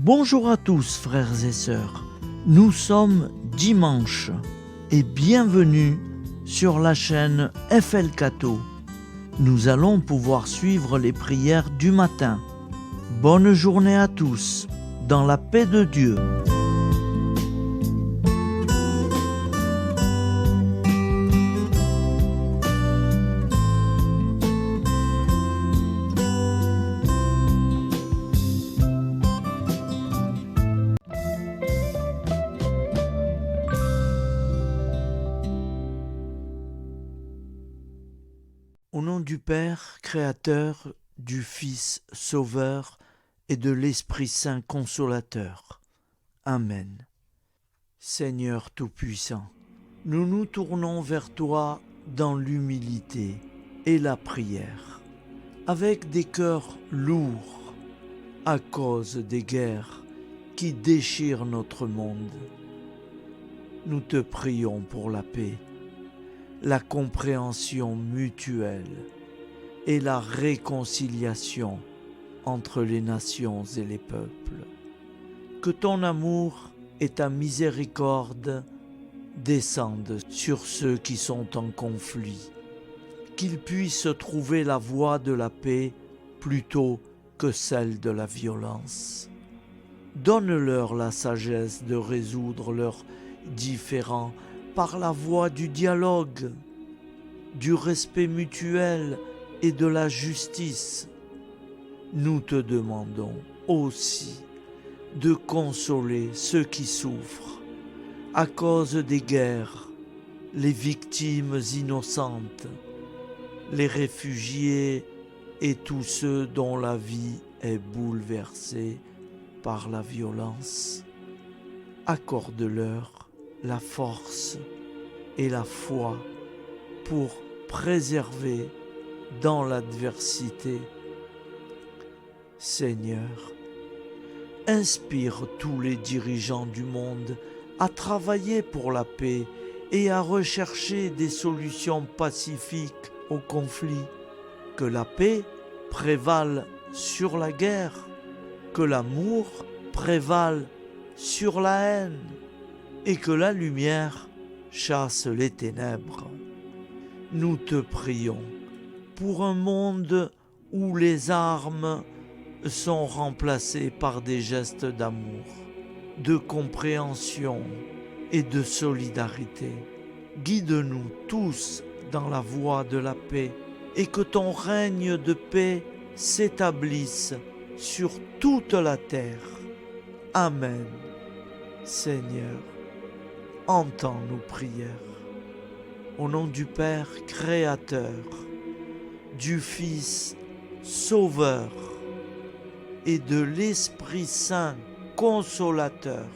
Bonjour à tous frères et sœurs, nous sommes dimanche et bienvenue sur la chaîne FL Cato. Nous allons pouvoir suivre les prières du matin. Bonne journée à tous, dans la paix de Dieu. Au nom du Père, Créateur, du Fils, Sauveur et de l'Esprit Saint Consolateur. Amen. Seigneur Tout-Puissant, nous nous tournons vers toi dans l'humilité et la prière, avec des cœurs lourds à cause des guerres qui déchirent notre monde. Nous te prions pour la paix, la compréhension mutuelle et la réconciliation entre les nations et les peuples. Que ton amour et ta miséricorde descendent sur ceux qui sont en conflit, qu'ils puissent trouver la voie de la paix plutôt que celle de la violence. Donne-leur la sagesse de résoudre leurs différends par la voie du dialogue, du respect mutuel et de la justice. Nous te demandons aussi de consoler ceux qui souffrent à cause des guerres, les victimes innocentes, les réfugiés et tous ceux dont la vie est bouleversée par la violence. Accorde-leur la force et la foi pour préserver dans l'adversité. Seigneur, inspire tous les dirigeants du monde à travailler pour la paix et à rechercher des solutions pacifiques aux conflits. Que la paix prévale sur la guerre, que l'amour prévale sur la haine et que la lumière chasse les ténèbres. Nous te prions pour un monde où les armes sont remplacées par des gestes d'amour, de compréhension et de solidarité. Guide-nous tous dans la voie de la paix et que ton règne de paix s'établisse sur toute la terre. Amen. Seigneur, entends nos prières. Au nom du Père Créateur, du Fils Sauveur et de l'Esprit Saint Consolateur.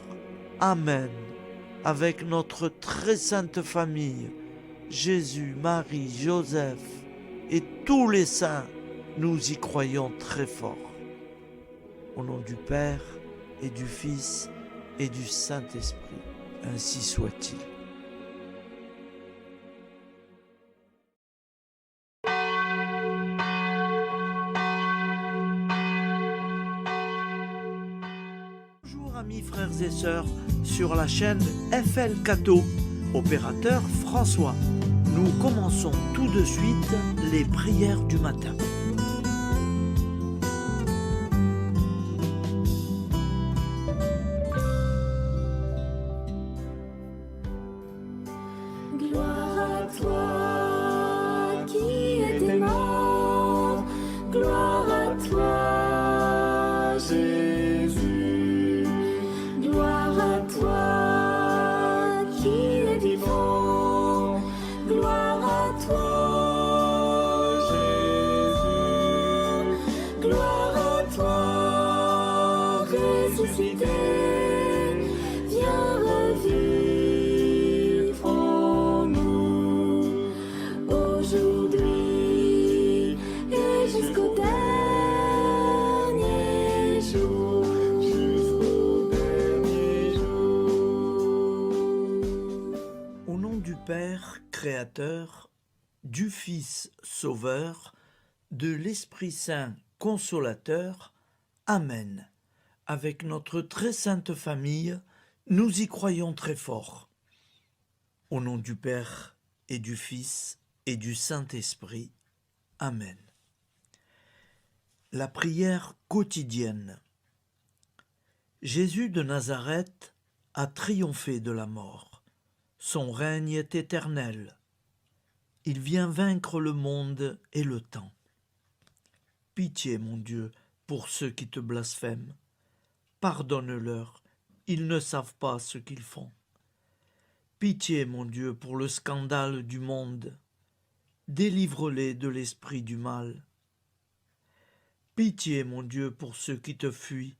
Amen. Avec notre très sainte famille, Jésus, Marie, Joseph et tous les saints, nous y croyons très fort. Au nom du Père et du Fils et du Saint-Esprit, ainsi soit-il. Bonjour amis frères et sœurs sur la chaîne FL Cato, opérateur François. Nous commençons tout de suite les prières du matin. Gloire à toi qui es mort, gloire à toi Jésus, gloire à toi qui es vivant, gloire à toi Jésus, gloire à toi ressuscité, viens revivre en nous aujourd'hui et jusqu'au dernier jour. Au nom du Père Créateur, du Fils Sauveur, de l'Esprit Saint Consolateur. Amen. avec notre très sainte famille, nous y croyons très fort. Au nom du Père et du Fils et du Saint-Esprit. Amen. La prière quotidienne. Jésus de Nazareth a triomphé de la mort. Son règne est éternel. Il vient vaincre le monde et le temps. Pitié, mon Dieu, pour ceux qui te blasphèment. Pardonne-leur, ils ne savent pas ce qu'ils font. Pitié, mon Dieu, pour le scandale du monde. Délivre-les de l'esprit du mal. Pitié, mon Dieu, pour ceux qui te fuient.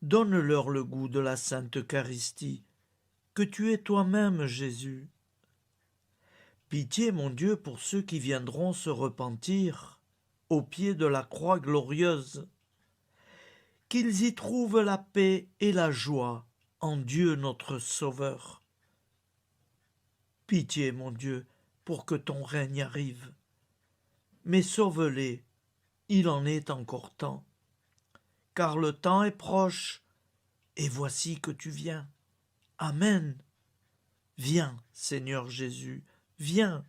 Donne-leur le goût de la Sainte Eucharistie, que tu es toi-même, Jésus. Pitié, mon Dieu, pour ceux qui viendront se repentir au pied de la croix glorieuse, qu'ils y trouvent la paix et la joie en Dieu notre Sauveur. Pitié, mon Dieu, pour que ton règne arrive. Mais sauve-les, il en est encore temps, car le temps est proche, et voici que tu viens. Amen. Viens, Seigneur Jésus, viens.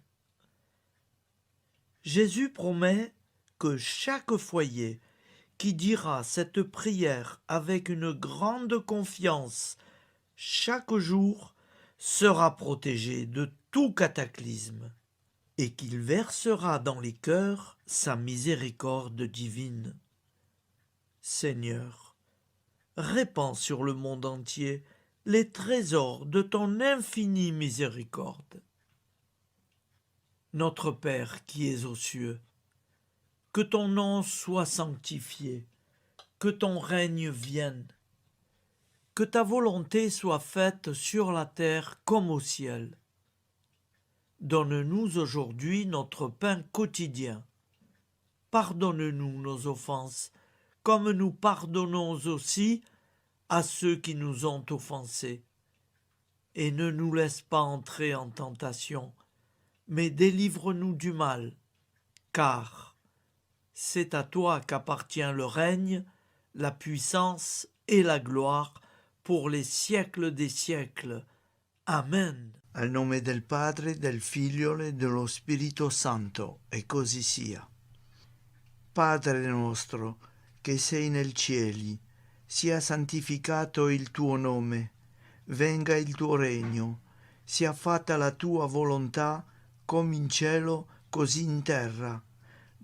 Jésus promet que chaque foyer qui dira cette prière avec une grande confiance chaque jour sera protégé de tout cataclysme et qu'il versera dans les cœurs sa miséricorde divine. Seigneur, répands sur le monde entier les trésors de ton infinie miséricorde. Notre Père qui es aux cieux, que ton nom soit sanctifié, que ton règne vienne, que ta volonté soit faite sur la terre comme au ciel. Donne-nous aujourd'hui notre pain quotidien. Pardonne-nous nos offenses, comme nous pardonnons aussi à ceux qui nous ont offensés. Et ne nous laisse pas entrer en tentation, mais délivre-nous du mal, car c'est à toi qu'appartient le règne, la puissance et la gloire pour les siècles des siècles. Amen. Al nome del Padre, del Figlio e dello Spirito Santo, e così sia. Padre nostro, che sei nel cieli, sia santificato il tuo nome, venga il tuo regno, sia fatta la tua volontà, come in cielo, così in terra.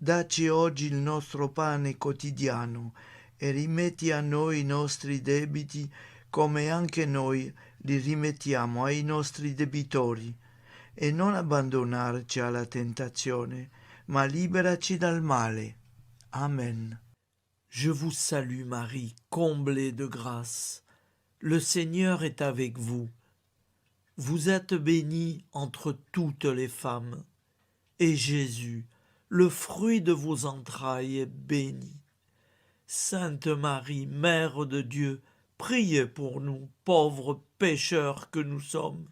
Dacci oggi il nostro pane quotidiano e rimetti a noi i nostri debiti, come anche noi li rimettiamo ai nostri debitori, e non abbandonarci alla tentazione, ma liberaci dal male. Amen. Je vous salue Marie, comblée de grâce. Le Seigneur est avec vous. Vous êtes bénie entre toutes les femmes, et Jésus, le fruit de vos entrailles, est béni. Sainte Marie, Mère de Dieu, priez pour nous, pauvres pécheurs que nous sommes,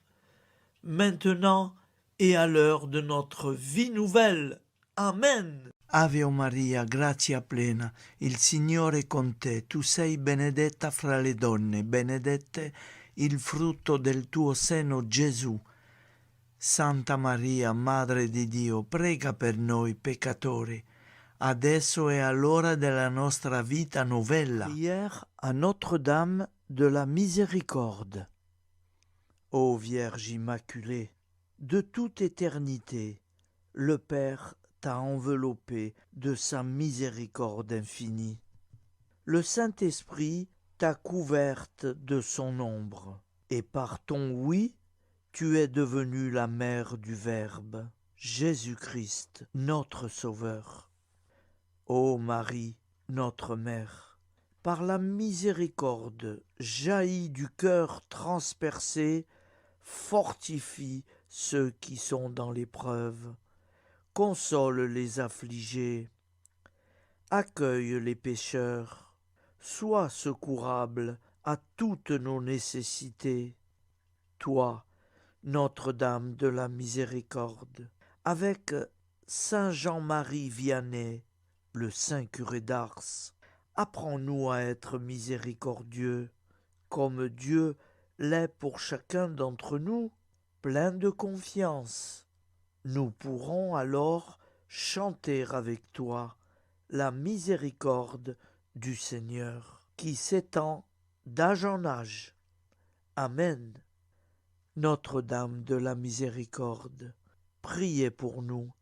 maintenant et à l'heure de notre vie nouvelle. Amen. Ave Maria, grazia plena, il Signore è con te, tu sei benedetta fra le donne, benedetto il frutto del tuo seno, Gesù. Santa Maria, Madre di Dio, prega per noi peccatori, adesso e all'ora della nostra vita novella. Prière à Notre-Dame de la Miséricorde. Ô Vierge Immaculée, de toute éternité, le Père t'a enveloppé de sa miséricorde infinie. Le Saint-Esprit t'a couverte de son ombre, et par ton oui, tu es devenue la mère du Verbe, Jésus-Christ, notre Sauveur. Ô Marie, notre Mère, par la miséricorde jaillie du cœur transpercé, fortifie ceux qui sont dans l'épreuve, console les affligés, accueille les pécheurs, sois secourable à toutes nos nécessités. Toi, Notre-Dame de la Miséricorde, avec Saint Jean-Marie Vianney, le Saint curé d'Ars, Apprends-nous à être miséricordieux, comme Dieu l'est pour chacun d'entre nous, plein de confiance. Nous pourrons alors chanter avec toi la miséricorde du Seigneur, qui s'étend d'âge en âge. Amen. Notre-Dame de la Miséricorde, priez pour nous.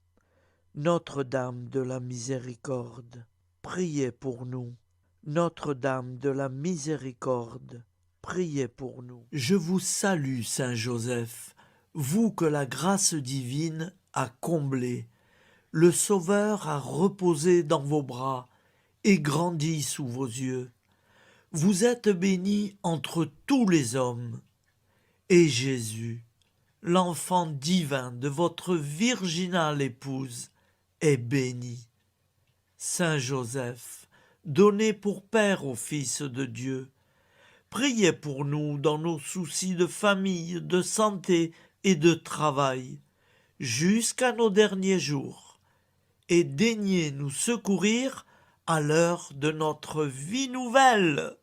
Notre-Dame de la Miséricorde, priez pour nous. Notre-Dame de la Miséricorde, priez pour nous. Je vous salue, Saint Joseph, vous que la grâce divine a comblé. Le Sauveur a reposé dans vos bras et grandi sous vos yeux. Vous êtes bénie entre tous les hommes. Et Jésus, l'enfant divin de votre virginale épouse, est béni. Saint Joseph, donné pour Père au Fils de Dieu, priez pour nous dans nos soucis de famille, de santé et de travail, jusqu'à nos derniers jours, et daignez nous secourir à l'heure de notre vie nouvelle.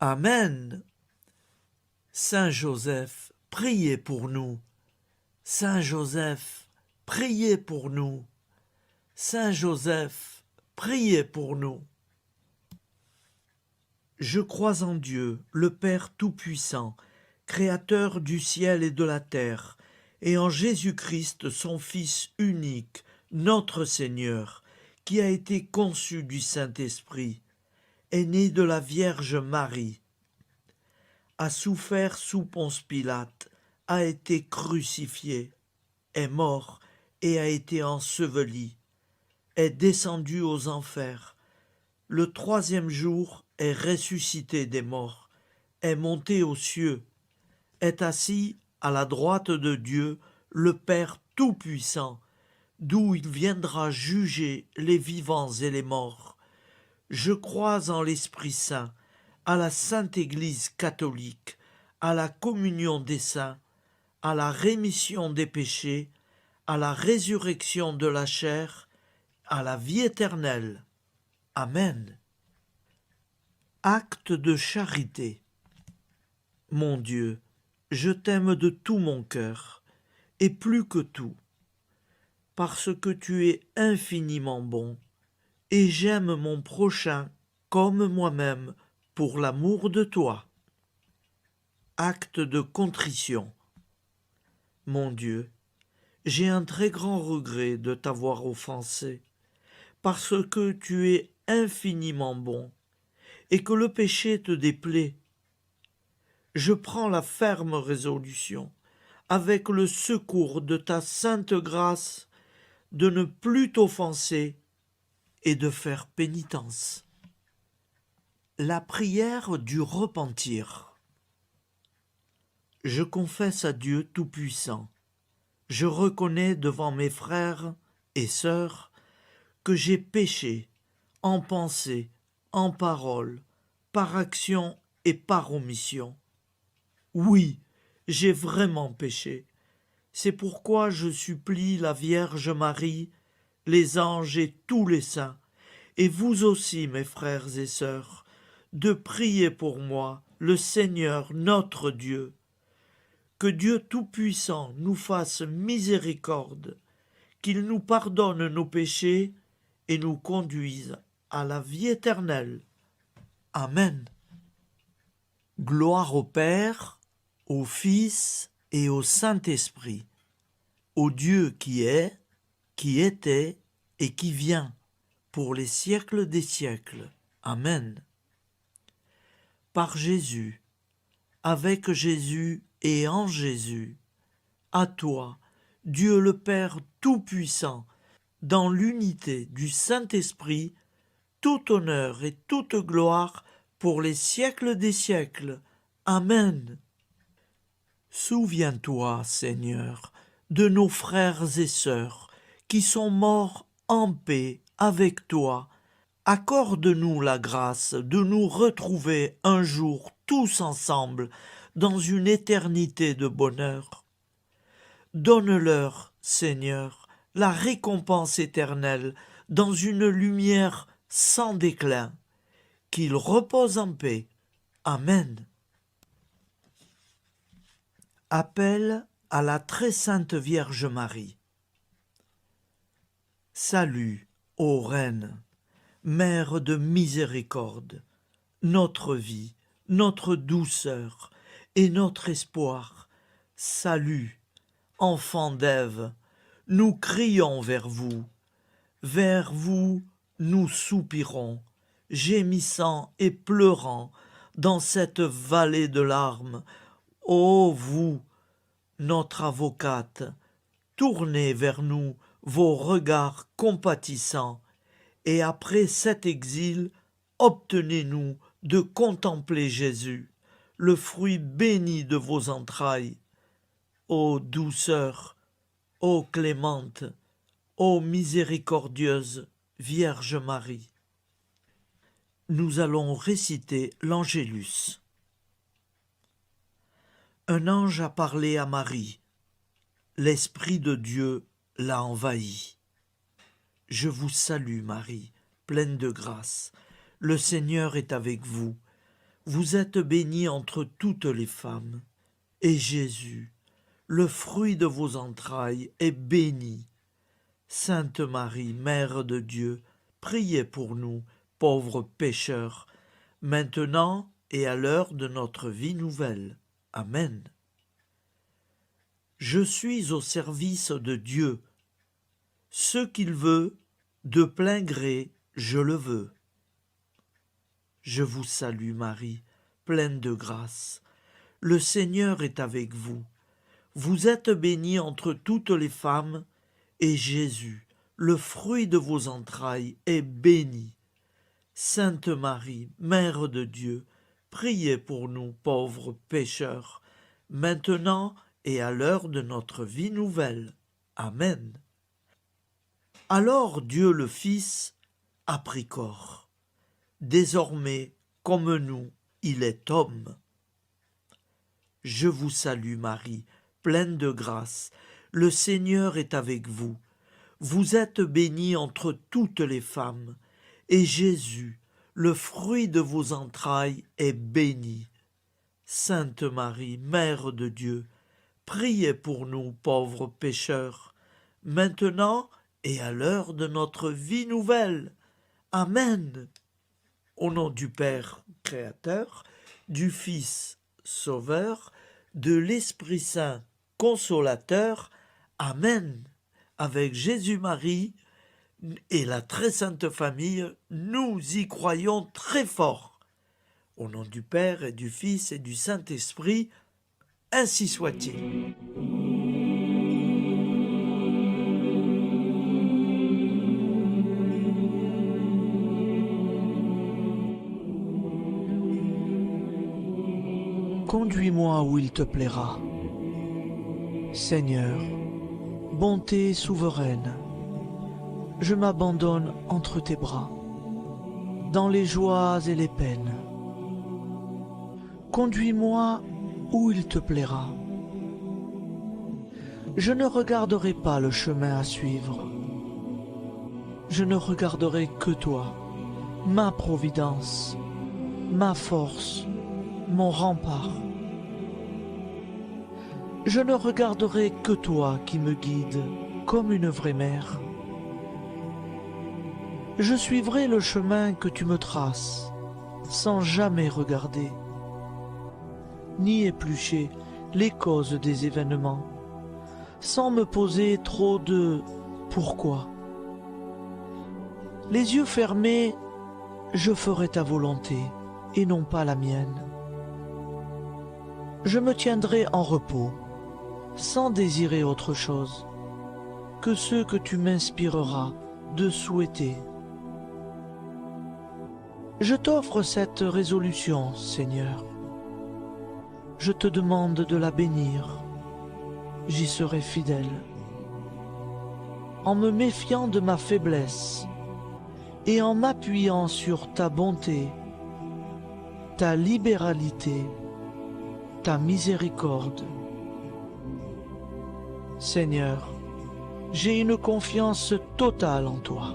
Amen. Saint Joseph, priez pour nous. Saint Joseph, priez pour nous. Saint Joseph, priez pour nous. Je crois en Dieu, le Père Tout-Puissant, Créateur du ciel et de la terre, et en Jésus-Christ, son Fils unique, notre Seigneur, qui a été conçu du Saint-Esprit, est né de la Vierge Marie, a souffert sous Ponce Pilate, a été crucifié, est mort et a été enseveli, est descendu aux enfers, le troisième jour est ressuscité des morts, est monté aux cieux, est assis à la droite de Dieu, le Père Tout-Puissant, d'où il viendra juger les vivants et les morts. Je crois en l'Esprit Saint, à la Sainte Église catholique, à la communion des saints, à la rémission des péchés, à la résurrection de la chair, à la vie éternelle. Amen. Acte de charité. Mon Dieu, je t'aime de tout mon cœur, et plus que tout, parce que tu es infiniment bon, et j'aime mon prochain comme moi-même pour l'amour de toi. Acte de contrition. Mon Dieu, j'ai un très grand regret de t'avoir offensé, parce que tu es infiniment bon, et que le péché te déplaît. Je prends la ferme résolution, avec le secours de ta sainte grâce, de ne plus t'offenser et de faire pénitence. La prière du repentir. Je confesse à Dieu Tout-Puissant, je reconnais devant mes frères et sœurs que j'ai péché en pensée, en parole, par action et par omission. Oui, j'ai vraiment péché. C'est pourquoi je supplie la Vierge Marie, les anges et tous les saints, et vous aussi, mes frères et sœurs, de prier pour moi, le Seigneur notre Dieu. Que Dieu Tout-Puissant nous fasse miséricorde, qu'il nous pardonne nos péchés et nous conduise à la vie éternelle. Amen. Gloire au Père, au Fils et au Saint-Esprit, au Dieu qui est, qui était et qui vient, pour les siècles des siècles. Amen. Par Jésus, avec Jésus et en Jésus, à toi, Dieu le Père Tout-Puissant, dans l'unité du Saint-Esprit, tout honneur et toute gloire pour les siècles des siècles. Amen. Souviens-toi, Seigneur, de nos frères et sœurs qui sont morts en paix avec toi. Accorde-nous la grâce de nous retrouver un jour tous ensemble dans une éternité de bonheur. Donne-leur, Seigneur, la récompense éternelle dans une lumière sans déclin, qu'il repose en paix. Amen. Appel à la très sainte Vierge Marie. Salut, ô Reine, Mère de miséricorde, notre vie, notre douceur et notre espoir. Salut, enfant d'Ève, nous crions vers vous nous soupirons, gémissant et pleurant dans cette vallée de larmes. Ô vous, notre avocate, tournez vers nous vos regards compatissants, et après cet exil, obtenez-nous de contempler Jésus, le fruit béni de vos entrailles. Ô douceur, ô clémente, ô miséricordieuse Vierge Marie. Nous allons réciter l'Angélus. Un ange a parlé à Marie. L'Esprit de Dieu l'a envahie. Je vous salue, Marie, pleine de grâce. Le Seigneur est avec vous. Vous êtes bénie entre toutes les femmes. Et Jésus, le fruit de vos entrailles, est béni. Sainte Marie, Mère de Dieu, priez pour nous, pauvres pécheurs, maintenant et à l'heure de notre vie nouvelle. Amen. Je suis au service de Dieu. Ce qu'il veut, de plein gré, je le veux. Je vous salue, Marie, pleine de grâce. Le Seigneur est avec vous. Vous êtes bénie entre toutes les femmes, et Jésus, le fruit de vos entrailles, est béni. Sainte Marie, Mère de Dieu, priez pour nous pauvres pécheurs, maintenant et à l'heure de notre vie nouvelle. Amen. Alors Dieu le Fils a pris corps. Désormais, comme nous, il est homme. Je vous salue Marie, pleine de grâce. Le Seigneur est avec vous. Vous êtes bénie entre toutes les femmes, et Jésus, le fruit de vos entrailles, est béni. Sainte Marie, Mère de Dieu, priez pour nous pauvres pécheurs, maintenant et à l'heure de notre vie nouvelle. Amen. Au nom du Père Créateur, du Fils Sauveur, de l'Esprit Saint Consolateur. Amen. Avec Jésus-Marie et la très sainte famille, nous y croyons très fort. Au nom du Père et du Fils et du Saint-Esprit, ainsi soit-il. Conduis-moi où il te plaira. Seigneur, bonté souveraine, je m'abandonne entre tes bras, dans les joies et les peines. Conduis-moi où il te plaira. Je ne regarderai pas le chemin à suivre. Je ne regarderai que toi, ma providence, ma force, mon rempart. Je ne regarderai que toi qui me guides comme une vraie mère. Je suivrai le chemin que tu me traces, sans jamais regarder, ni éplucher les causes des événements, sans me poser trop de « pourquoi ». Les yeux fermés, je ferai ta volonté et non pas la mienne. Je me tiendrai en repos, sans désirer autre chose que ce que tu m'inspireras de souhaiter. Je t'offre cette résolution, Seigneur. Je te demande de la bénir. J'y serai fidèle. En me méfiant de ma faiblesse et en m'appuyant sur ta bonté, ta libéralité, ta miséricorde. Seigneur, j'ai une confiance totale en toi.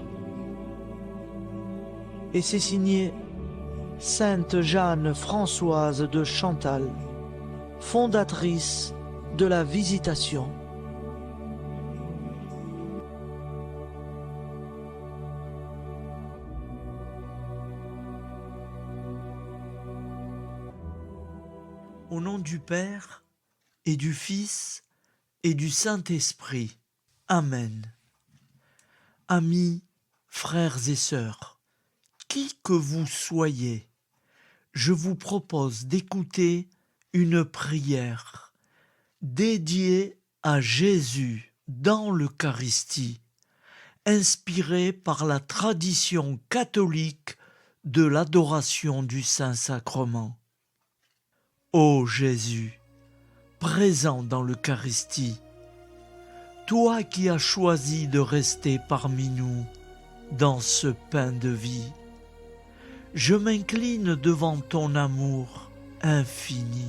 Et c'est signé Sainte Jeanne Françoise de Chantal, fondatrice de la Visitation. Au nom du Père et du Fils et du Saint-Esprit. Amen. Amis, frères et sœurs, qui que vous soyez, je vous propose d'écouter une prière dédiée à Jésus dans l'Eucharistie, inspirée par la tradition catholique de l'adoration du Saint-Sacrement. Ô Jésus, présent dans l'Eucharistie, toi qui as choisi de rester parmi nous dans ce pain de vie, je m'incline devant ton amour infini,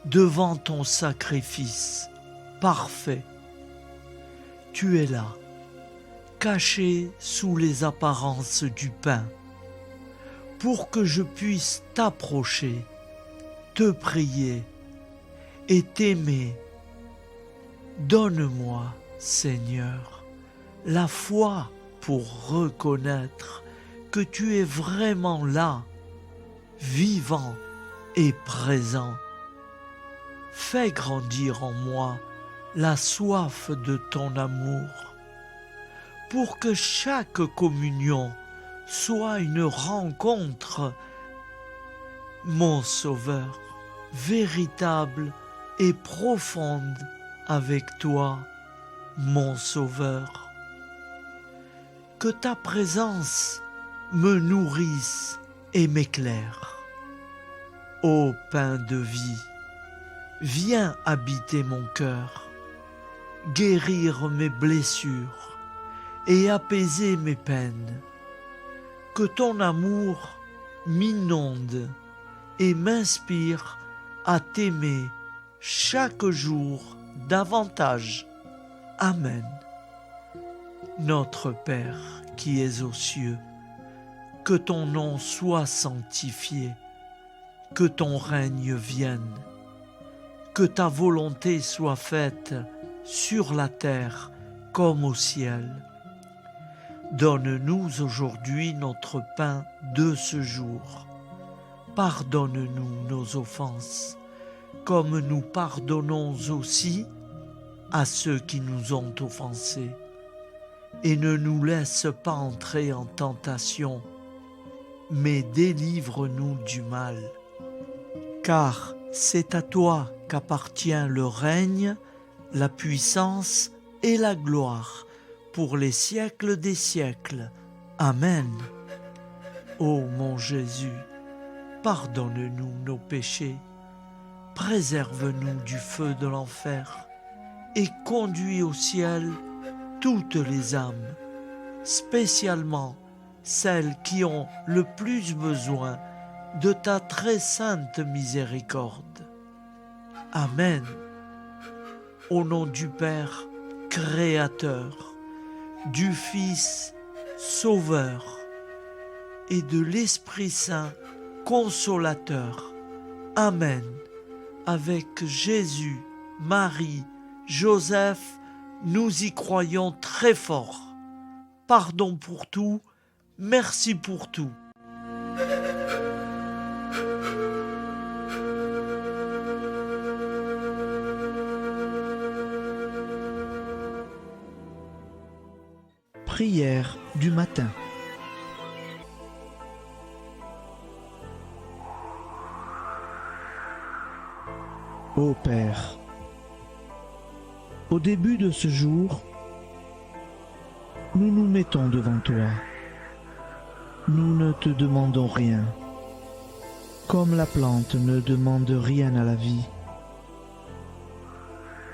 devant ton sacrifice parfait. Tu es là, caché sous les apparences du pain, pour que je puisse t'approcher, te prier et t'aimer. Donne-moi, Seigneur, la foi pour reconnaître que tu es vraiment là, vivant et présent. Fais grandir en moi la soif de ton amour, pour que chaque communion soit une rencontre, mon Sauveur, véritable et profonde avec toi, mon Sauveur. Que ta présence me nourrisse et m'éclaire. Ô pain de vie, viens habiter mon cœur, guérir mes blessures et apaiser mes peines. Que ton amour m'inonde et m'inspire à t'aimer chaque jour davantage. Amen. Notre Père qui es aux cieux, que ton nom soit sanctifié, que ton règne vienne, que ta volonté soit faite sur la terre comme au ciel. Donne-nous aujourd'hui notre pain de ce jour. Pardonne-nous nos offenses, comme nous pardonnons aussi à ceux qui nous ont offensés. Et ne nous laisse pas entrer en tentation, mais délivre-nous du mal. Car c'est à toi qu'appartient le règne, la puissance et la gloire pour les siècles des siècles. Amen. Ô mon Jésus, pardonne-nous nos péchés, préserve-nous du feu de l'enfer et conduis au ciel toutes les âmes, spécialement celles qui ont le plus besoin de ta très sainte miséricorde. Amen. Au nom du Père Créateur, du Fils Sauveur et de l'Esprit Saint Consolateur. Amen. Avec Jésus, Marie, Joseph, nous y croyons très fort. Pardon pour tout, merci pour tout. Prière du matin. Ô Père, au début de ce jour, nous nous mettons devant toi. Nous ne te demandons rien, comme la plante ne demande rien à la vie.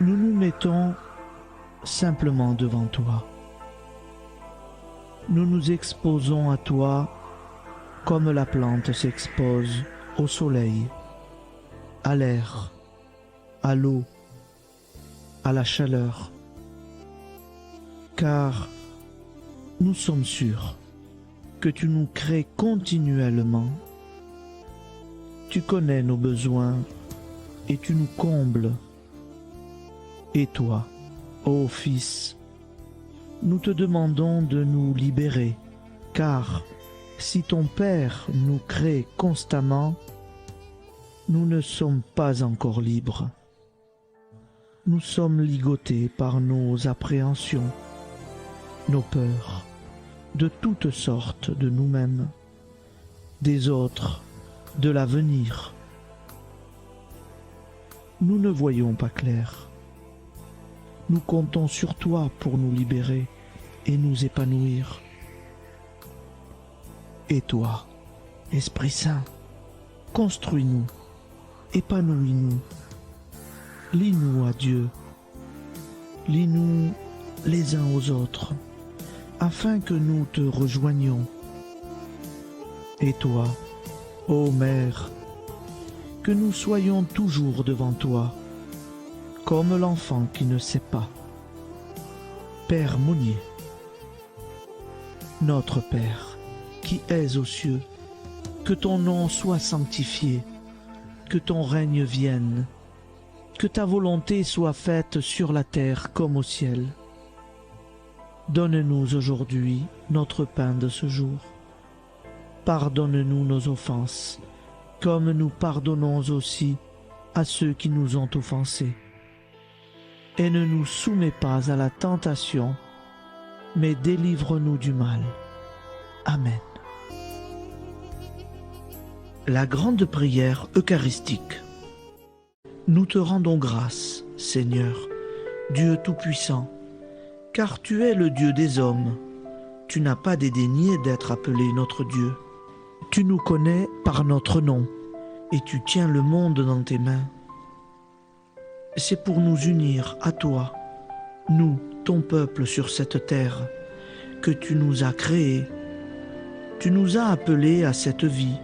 Nous nous mettons simplement devant toi. Nous nous exposons à toi comme la plante s'expose au soleil, à l'air, à l'eau, à la chaleur, car nous sommes sûrs que tu nous crées continuellement. Tu connais nos besoins et tu nous combles. Et toi, ô Fils, nous te demandons de nous libérer, car si ton Père nous crée constamment, nous ne sommes pas encore libres. Nous sommes ligotés par nos appréhensions, nos peurs, de toutes sortes de nous-mêmes, des autres, de l'avenir. Nous ne voyons pas clair. Nous comptons sur toi pour nous libérer et nous épanouir. Et toi, Esprit Saint, construis-nous, épanouis-nous, lie-nous à Dieu, lie-nous les uns aux autres, afin que nous te rejoignions. Et toi, ô Mère, que nous soyons toujours devant toi, comme l'enfant qui ne sait pas. Père Monnier, notre Père, qui es aux cieux, que ton nom soit sanctifié, que ton règne vienne, que ta volonté soit faite sur la terre comme au ciel. Donne-nous aujourd'hui notre pain de ce jour. Pardonne-nous nos offenses, comme nous pardonnons aussi à ceux qui nous ont offensés. Et ne nous soumets pas à la tentation, mais délivre-nous du mal. Amen. La grande prière eucharistique. Nous te rendons grâce, Seigneur, Dieu Tout-Puissant, car tu es le Dieu des hommes. Tu n'as pas dédaigné d'être appelé notre Dieu. Tu nous connais par notre nom, et tu tiens le monde dans tes mains. C'est pour nous unir à toi, nous, ton peuple sur cette terre, que tu nous as créés. Tu nous as appelés à cette vie.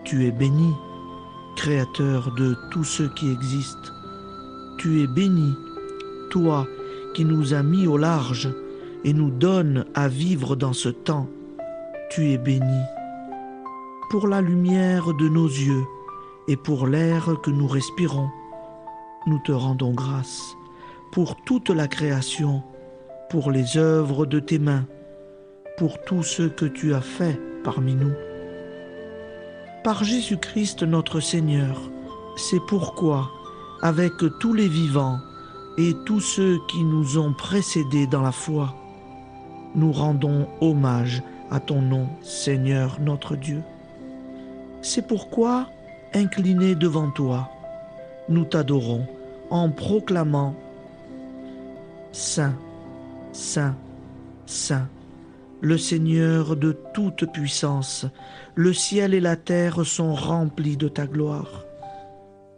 Tu es béni, Créateur de tout ce qui existe. Tu es béni, toi qui nous as mis au large et nous donnes à vivre dans ce temps. Tu es béni. Pour la lumière de nos yeux et pour l'air que nous respirons, nous te rendons grâce. Pour toute la création, pour les œuvres de tes mains, pour tout ce que tu as fait parmi nous. Par Jésus-Christ notre Seigneur, c'est pourquoi, avec tous les vivants et tous ceux qui nous ont précédés dans la foi, nous rendons hommage à ton nom, Seigneur notre Dieu. C'est pourquoi, inclinés devant toi, nous t'adorons en proclamant « Saint, Saint, Saint ». Le Seigneur de toute puissance, le ciel et la terre sont remplis de ta gloire.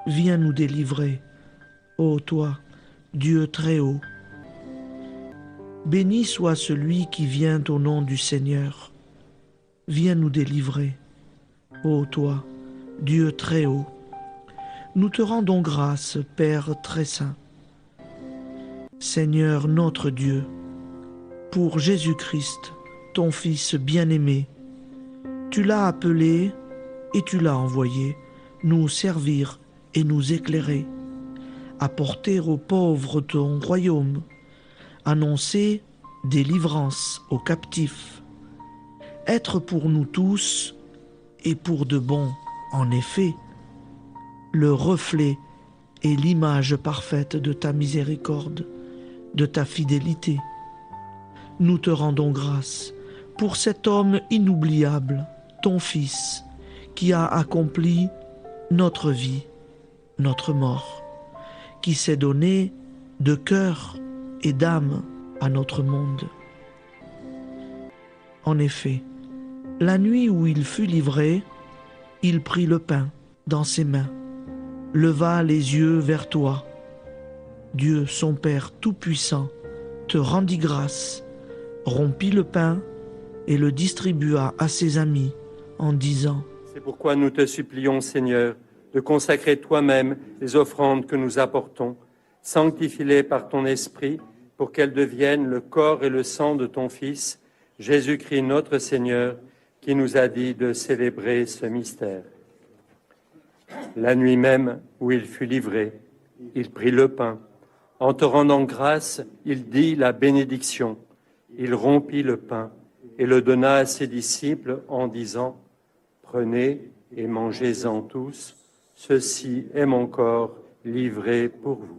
Viens nous délivrer, ô toi, Dieu très haut. Béni soit celui qui vient au nom du Seigneur. Viens nous délivrer, ô toi, Dieu très haut. Nous te rendons grâce, Père très saint. Seigneur notre Dieu, pour Jésus-Christ, ton Fils bien-aimé, tu l'as appelé et tu l'as envoyé nous servir et nous éclairer, apporter aux pauvres ton royaume, annoncer délivrance aux captifs, être pour nous tous et pour de bon, en effet, le reflet et l'image parfaite de ta miséricorde, de ta fidélité. Nous te rendons grâce pour cet homme inoubliable, ton Fils, qui a accompli notre vie, notre mort, qui s'est donné de cœur et d'âme à notre monde. En effet, la nuit où il fut livré, il prit le pain dans ses mains, leva les yeux vers toi. Dieu, son Père Tout-Puissant, te rendit grâce, rompit le pain et le distribua à ses amis en disant : C'est pourquoi nous te supplions, Seigneur, de consacrer toi-même les offrandes que nous apportons. Sanctifie-les par ton Esprit pour qu'elles deviennent le corps et le sang de ton Fils, Jésus-Christ notre Seigneur, qui nous a dit de célébrer ce mystère. La nuit même où il fut livré, il prit le pain. En te rendant grâce, il dit la bénédiction. Il rompit le pain et le donna à ses disciples en disant « Prenez et mangez-en tous, ceci est mon corps livré pour vous. »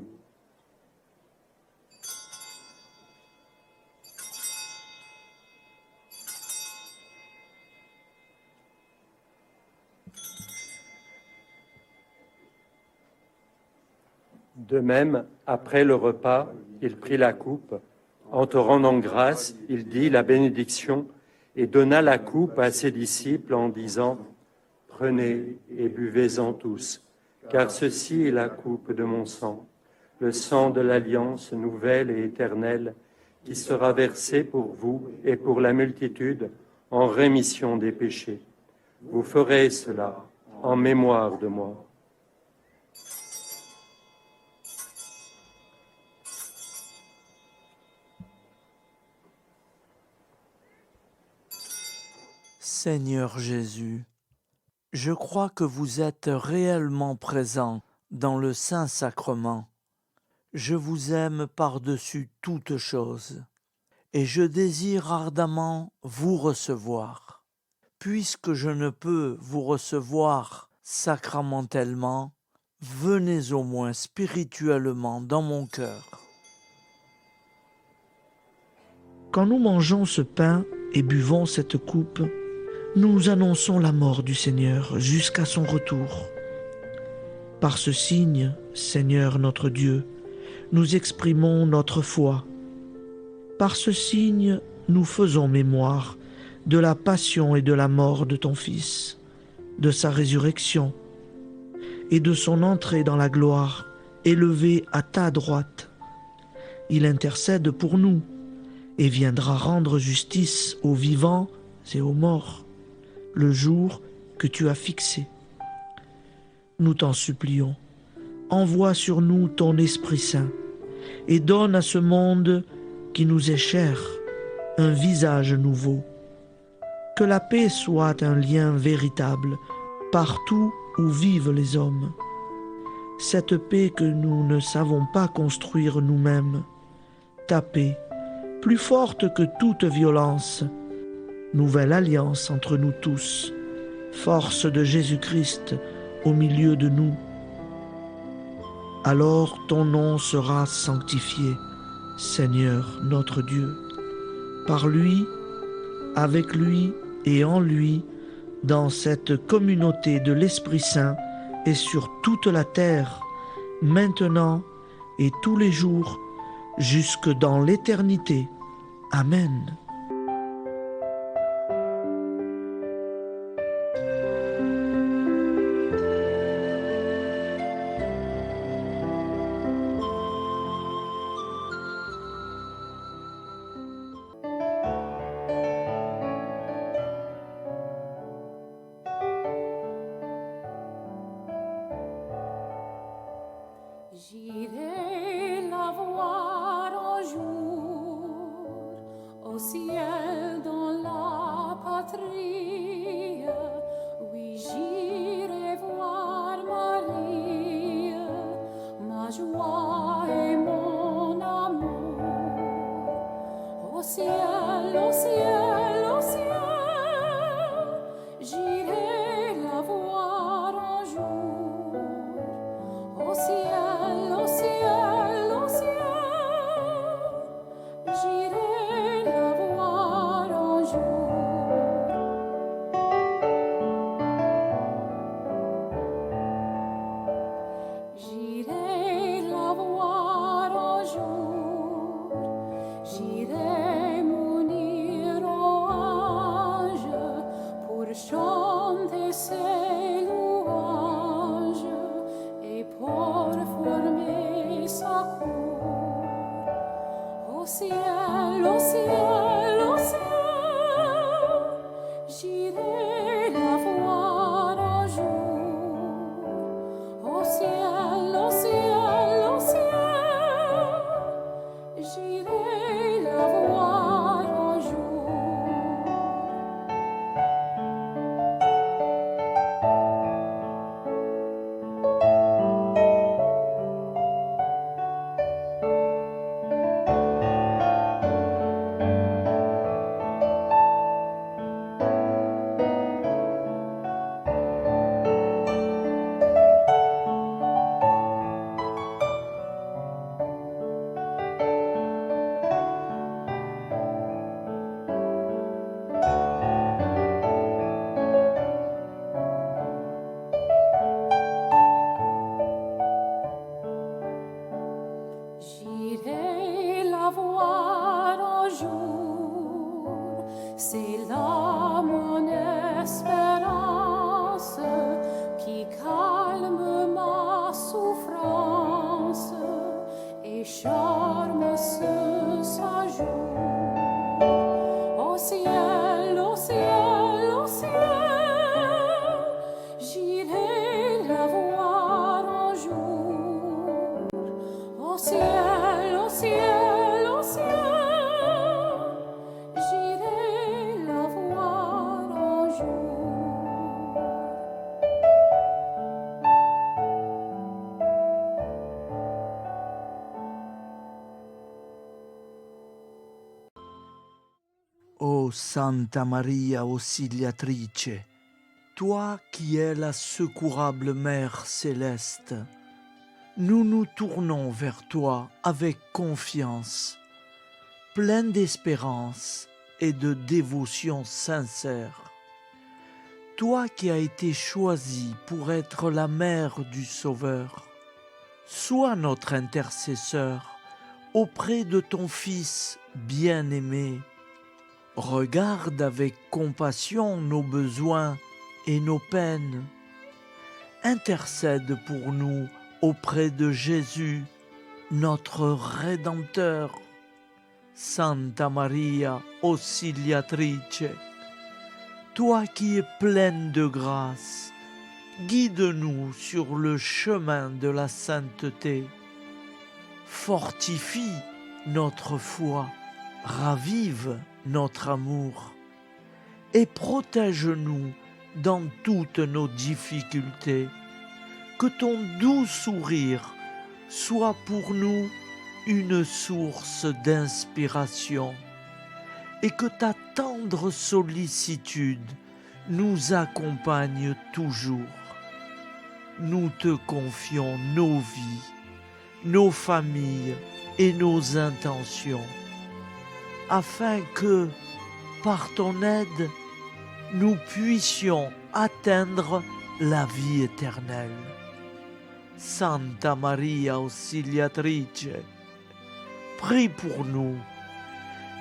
De même, après le repas, il prit la coupe. En te rendant grâce, il dit la bénédiction et donna la coupe à ses disciples en disant « Prenez et buvez-en tous, car ceci est la coupe de mon sang, le sang de l'alliance nouvelle et éternelle, qui sera versé pour vous et pour la multitude en rémission des péchés. Vous ferez cela en mémoire de moi. » Seigneur Jésus, je crois que vous êtes réellement présent dans le Saint-Sacrement. Je vous aime par-dessus toute chose et je désire ardemment vous recevoir. Puisque je ne peux vous recevoir sacramentellement, venez au moins spirituellement dans mon cœur. Quand nous mangeons ce pain et buvons cette coupe, nous annonçons la mort du Seigneur jusqu'à son retour. Par ce signe, Seigneur notre Dieu, nous exprimons notre foi. Par ce signe, nous faisons mémoire de la passion et de la mort de ton Fils, de sa résurrection et de son entrée dans la gloire, élevé à ta droite. Il intercède pour nous et viendra rendre justice aux vivants et aux morts, le jour que tu as fixé. Nous t'en supplions, envoie sur nous ton Esprit Saint et donne à ce monde qui nous est cher un visage nouveau. Que la paix soit un lien véritable partout où vivent les hommes. Cette paix que nous ne savons pas construire nous-mêmes, ta paix, plus forte que toute violence, nouvelle alliance entre nous tous, force de Jésus-Christ au milieu de nous. Alors ton nom sera sanctifié, Seigneur notre Dieu. Par lui, avec lui et en lui, dans cette communauté de l'Esprit Saint et sur toute la terre, maintenant et tous les jours, jusque dans l'éternité. Amen. J'irai la voir un jour au ciel dans la patrie. Oui, j'irai voir Marie, ma joie et mon amour. Au ciel, au ciel, au ciel, j'irai la voir un jour. Au ciel, au ciel, au ciel, j'irai la voir un jour. J'irai la voir un jour, j'irai m'unir C'est là mon espérance qui calme ma souffrance et charme ce séjour. Au ciel, au ciel, au ciel, j'irai la voir un jour. Au ciel, au ciel, au ciel, j'irai la voir un jour. Ô Santa Maria Auxiliatrice, toi qui es la secourable Mère céleste, nous nous tournons vers toi avec confiance, plein d'espérance et de dévotion sincère. Toi qui as été choisie pour être la mère du Sauveur, sois notre intercesseur auprès de ton Fils bien-aimé. Regarde avec compassion nos besoins et nos peines. Intercède pour nous auprès de Jésus, notre Rédempteur. Santa Maria Auxiliatrice, toi qui es pleine de grâce, guide-nous sur le chemin de la sainteté. Fortifie notre foi, ravive notre amour et protège-nous dans toutes nos difficultés. Que ton doux sourire soit pour nous une source d'inspiration et que ta tendre sollicitude nous accompagne toujours. Nous te confions nos vies, nos familles et nos intentions, afin que, par ton aide, nous puissions atteindre la vie éternelle. Santa Maria Auxiliatrice, prie pour nous,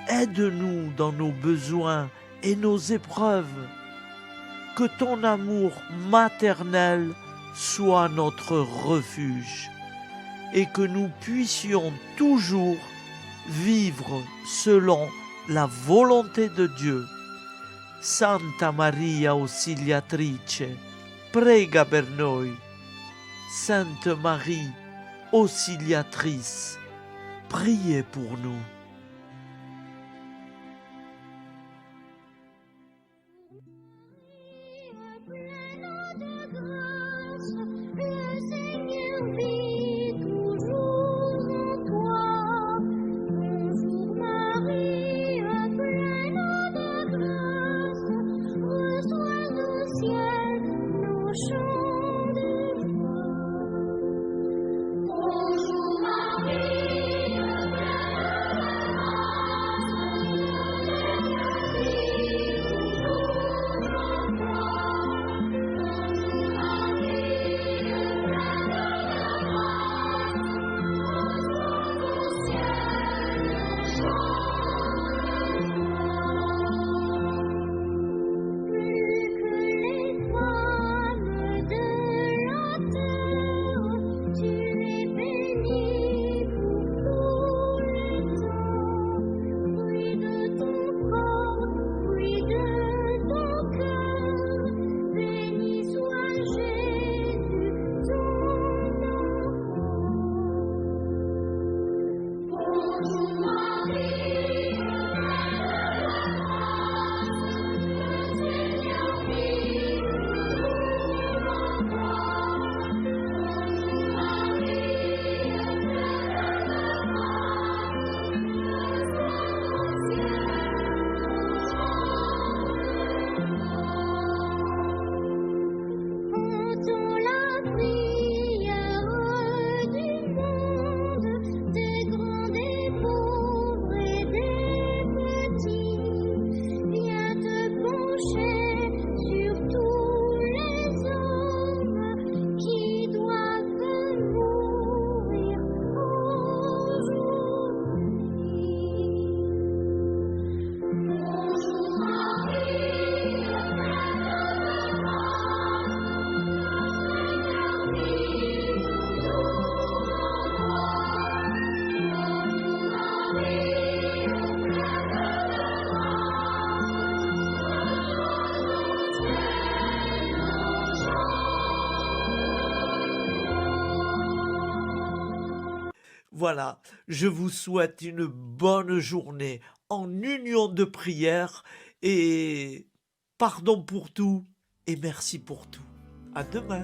aide-nous dans nos besoins et nos épreuves, que ton amour maternel soit notre refuge et que nous puissions toujours vivre selon la volonté de Dieu. Santa Maria Auxiliatrice, prega per noi. Sainte Marie, Auxiliatrice, priez pour nous. Voilà, je vous souhaite une bonne journée en union de prière et pardon pour tout et merci pour tout. À demain.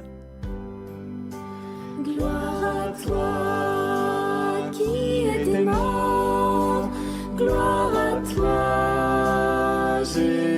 Gloire à toi qui es mort, gloire à toi, Jésus.